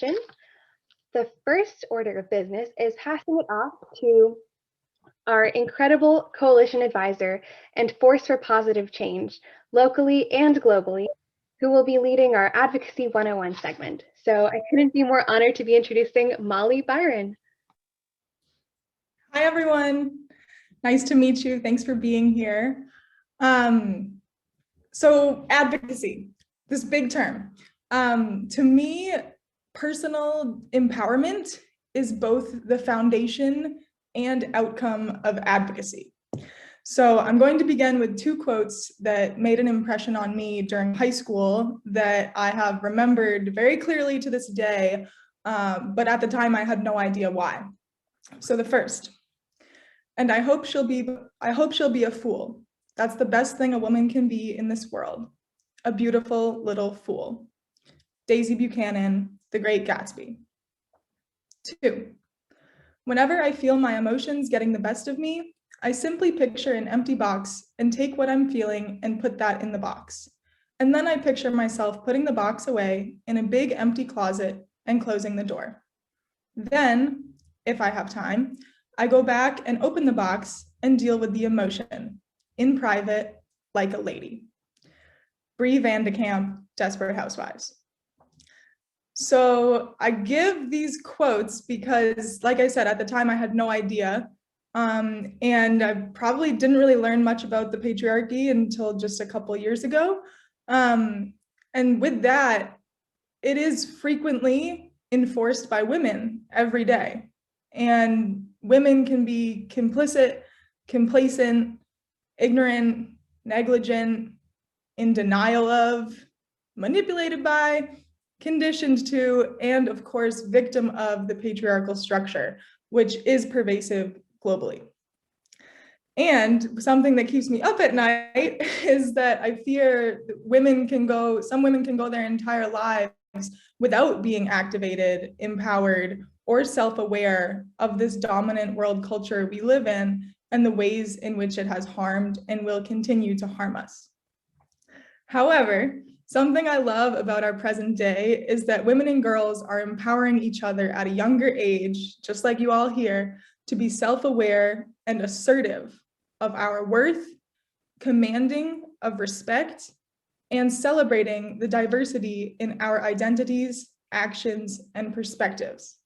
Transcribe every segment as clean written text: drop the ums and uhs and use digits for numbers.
session. The first order of business is passing it off to our incredible coalition advisor and force for positive change, locally and globally, who will be leading our Advocacy 101 segment. So I couldn't be more honored to be introducing Molly Biron. Hi, everyone. Nice to meet you. Thanks for being here. So advocacy, this big term. To me, personal empowerment is both the foundation and outcome of advocacy. So I'm going to begin with two quotes that made an impression on me during high school that I have remembered very clearly to this day, but at the time I had no idea why. So the first, and I hope she'll be a fool. That's the best thing a woman can be in this world. A beautiful little fool. Daisy Buchanan, The Great Gatsby. 2, whenever I feel my emotions getting the best of me, I simply picture an empty box and take what I'm feeling and put that in the box. And then I picture myself putting the box away in a big empty closet and closing the door. Then, if I have time, I go back and open the box and deal with the emotion in private, like a lady. Bree Van de Kamp, Desperate Housewives. So I give these quotes because, like I said, at the time I had no idea. And I probably didn't really learn much about the patriarchy until just a couple of years ago. And with that, it is frequently enforced by women every day. And women can be complicit, complacent, ignorant, negligent, in denial of, manipulated by, conditioned to, and of course, victim of the patriarchal structure, which is pervasive globally. And something that keeps me up at night is that I fear that some women can go their entire lives without being activated, empowered, or self-aware of this dominant world culture we live in and the ways in which it has harmed and will continue to harm us. However, something I love about our present day is that women and girls are empowering each other at a younger age, just like you all here, to be self-aware and assertive of our worth, commanding of respect, and celebrating the diversity in our identities, actions, and perspectives.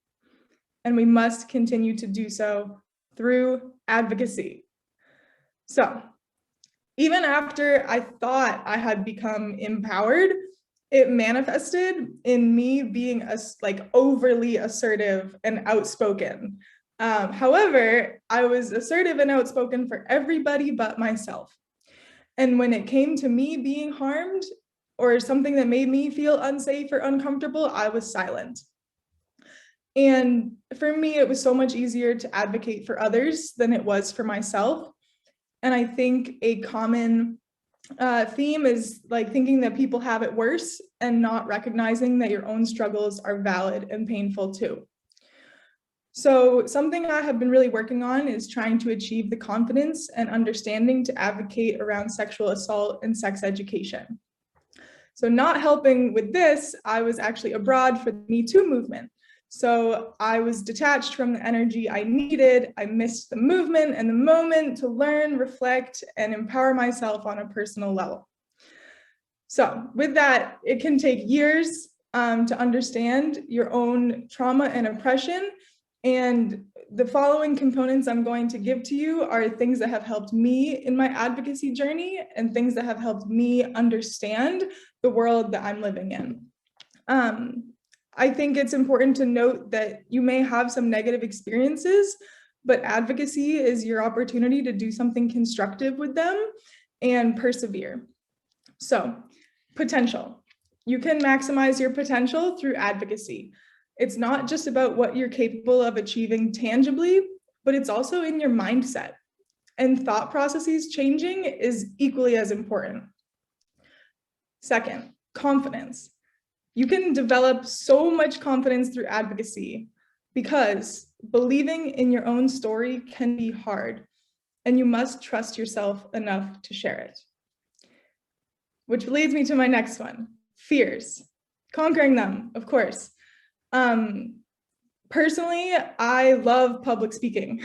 And we must continue to do so through advocacy. So, even after I thought I had become empowered, it manifested in me being overly assertive and outspoken. However, I was assertive and outspoken for everybody but myself. And when it came to me being harmed or something that made me feel unsafe or uncomfortable, I was silent. And for me, it was so much easier to advocate for others than it was for myself. And I think a common theme is thinking that people have it worse and not recognizing that your own struggles are valid and painful too. So something I have been really working on is trying to achieve the confidence and understanding to advocate around sexual assault and sex education. So not helping with this, I was actually abroad for the Me Too movement. So I was detached from the energy I needed. I missed the movement and the moment to learn, reflect, and empower myself on a personal level. So with that, it can take years to understand your own trauma and oppression. And the following components I'm going to give to you are things that have helped me in my advocacy journey and things that have helped me understand the world that I'm living in. I think it's important to note that you may have some negative experiences, but advocacy is your opportunity to do something constructive with them and persevere. So, potential. You can maximize your potential through advocacy. It's not just about what you're capable of achieving tangibly, but it's also in your mindset. And thought processes changing is equally as important. Second, confidence. You can develop so much confidence through advocacy because believing in your own story can be hard, and you must trust yourself enough to share it. Which leads me to my next one, fears. Conquering them, of course. Personally, I love public speaking.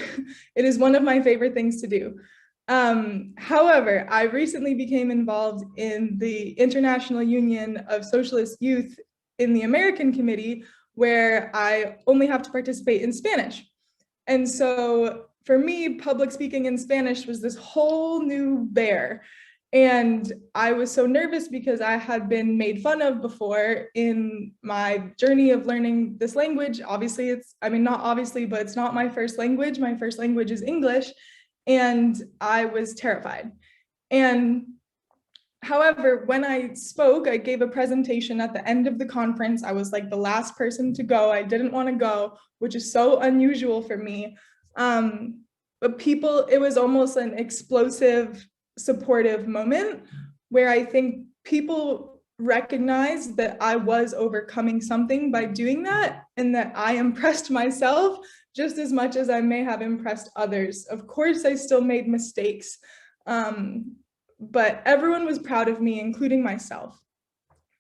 It is one of my favorite things to do. However, I recently became involved in the International Union of Socialist Youth in the American Committee, where I only have to participate in Spanish. And so for me, public speaking in Spanish was this whole new bear. And I was so nervous because I had been made fun of before in my journey of learning this language. Obviously, not obviously, but it's not my first language. My first language is English. And I was terrified. And however, when I spoke, I gave a presentation at the end of the conference. I was like the last person to go. I didn't want to go, which is so unusual for me. But it was almost an explosive, supportive moment where I think people recognized that I was overcoming something by doing that, and that I impressed myself just as much as I may have impressed others. Of course, I still made mistakes, but everyone was proud of me, including myself.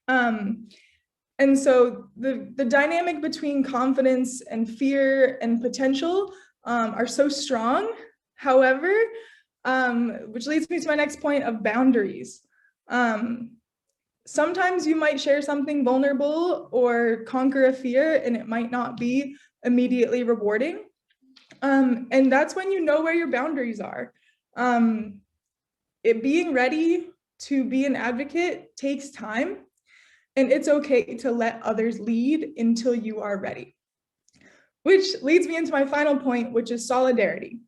And so the dynamic between confidence and fear and potential are so strong. However, which leads me to my next point of boundaries. Sometimes you might share something vulnerable or conquer a fear, and it might not be immediately rewarding. And that's when you know where your boundaries are. Being ready to be an advocate takes time, and it's okay to let others lead until you are ready. Which leads me into my final point, which is solidarity.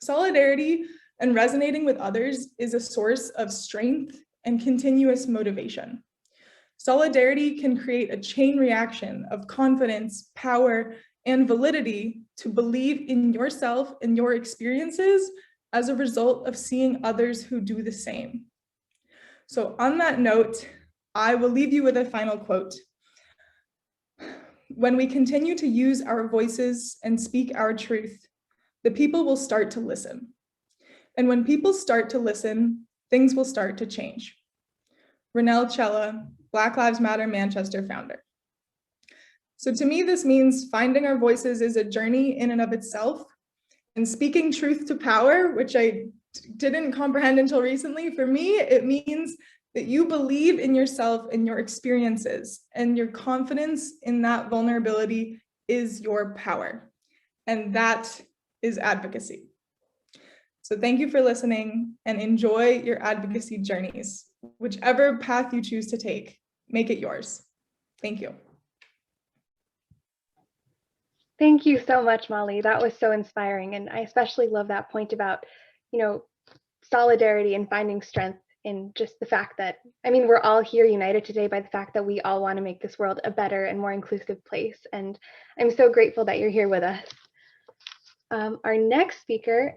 Solidarity and resonating with others is a source of strength and continuous motivation. Solidarity can create a chain reaction of confidence, power, and validity to believe in yourself and your experiences as a result of seeing others who do the same. So on that note, I will leave you with a final quote. When we continue to use our voices and speak our truth, the people will start to listen. And when people start to listen, things will start to change. Ronelle Chella, Black Lives Matter Manchester founder. So to me, this means finding our voices is a journey in and of itself, and speaking truth to power, which I didn't comprehend until recently. For me, it means that you believe in yourself and your experiences, and your confidence in that vulnerability is your power. And that is advocacy. So thank you for listening, and enjoy your advocacy journeys. Whichever path you choose to take, make it yours. Thank you. Thank you so much, Molly. That was so inspiring. And I especially love that point about, solidarity and finding strength in just the fact that, we're all here united today by the fact that we all want to make this world a better and more inclusive place. And I'm so grateful that you're here with us. Our next speaker